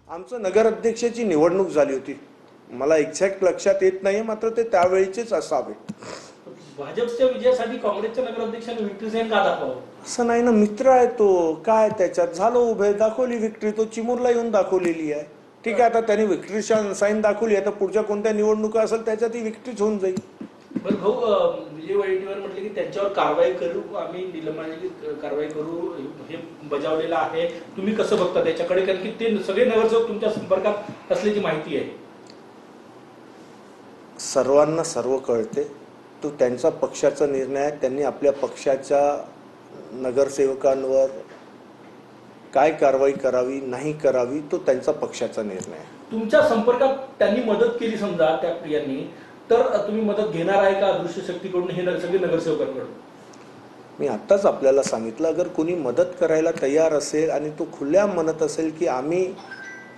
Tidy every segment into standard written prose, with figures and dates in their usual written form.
आमचं नगराध्यक्षाची निवडणूक झाली होती. मला एक्झॅक्ट लक्षात येत नाही, मात्र ते त्यावेळीचेच असावे. भाजपच्या विजयासाठी काँग्रेसच्या नगराध्यक्षांनी विक्ट्री साईन का दाखवावं? असं नाही ना, मित्र आहे तो. काय त्याच्यात झालं, उभे दाखवली विक्ट्री. तो चिमूरला येऊन दाखवलेली आहे. ठीक आहे, आता त्यांनी विक्ट्री साईन दाखवली आहे, तर पुढच्या कोणत्या निवडणुका असेल त्याच्यात ती विक्ट्रीच होऊन जाईल. बरं भाऊ, विजय वडेट्टीवार म्हटले की त्यांच्यावर कारवाई करू, आम्ही निलंबनाची कारवाई करू हे बजावलेलं आहे. तुम्ही कसं बघता त्याच्याकडे? कारण की ते सगळे नगरसेवक तुमच्या संपर्कात असल्याची माहिती आहे. सर्वांना सर्व कळते. तो त्यांचा पक्षाचा निर्णय आहे. त्यांनी आपल्या पक्षाच्या नगरसेवकांवर काय कारवाई करावी नाही करावी तो त्यांचा पक्षाचा निर्णय आहे. तुमच्या संपर्कात त्यांनी मदत केली समजा त्या क्रियांनी, तर तुम्ही मदत घेणार आहे का अदृश्य शक्तीकडून, हे सगळे नगरसेवकांकडून? मी आत्ताच आपल्याला सांगितलं, अगर कोणी मदत करायला तयार असेल आणि तो खुल्या म्हणत असेल की आम्ही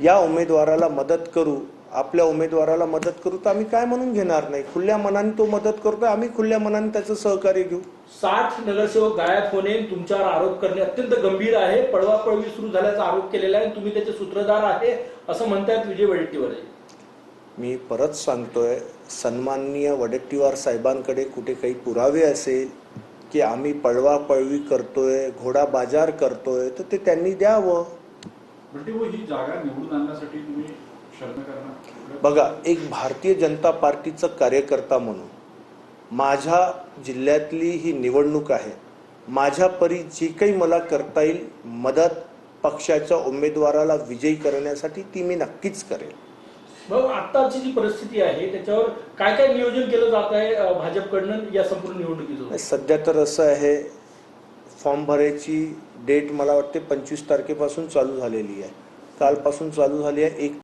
या उमेदवाराला मदत करू, आपल्या उमेदवाराला मदत करू, तर आम्ही काय म्हणून घेणार नाही. खुल्या मनाने तो मदत करतोय, आम्ही खुल्या मनाने त्याचं सहकार्य घेऊ. 60 नगरसेवक गायब होणे, तुमच्यावर आरोप करणे अत्यंत गंभीर आहे. पळवापळवी सुरू झाल्याचा आरोप केलेला आहे. तुम्ही त्याचे सूत्रधार आहे असं म्हणतात विजय वडेट्टीवार. मी परत सांगतोय, सन्माननीय वडेट्टीवार साहेबांकडे कुठे काही पुरावे असेल की आम्ही पळवापळवी करतोय, घोडा बाजार करतोय, तर ते त्यांनी द्यावं. ही जागा निवडून आणण्यासाठी तुम्ही प्रयत्न करणार? बघा, एक भारतीय जनता पार्टीचा कार्यकर्ता म्हणून माझ्या जिल्ह्यातली ही निवडणूक आहे. माझ्या परी जी काही मला करता येईल मदत पक्षाच्या उमेदवाराला विजयी करण्यासाठी ती मी नक्कीच करेल. मग आत्ताची जी परिस्थिती आहे त्याच्यावर काय काय नियोजन केलं जात आहे भाजपकडनं या संपूर्ण निवडणुकीचं? सध्या तर असं आहे, फॉर्म भरायची डेट मला वाटते 25 तारखेपासून चालू झालेली आहे. कालपासून चालू झाली आहे. 1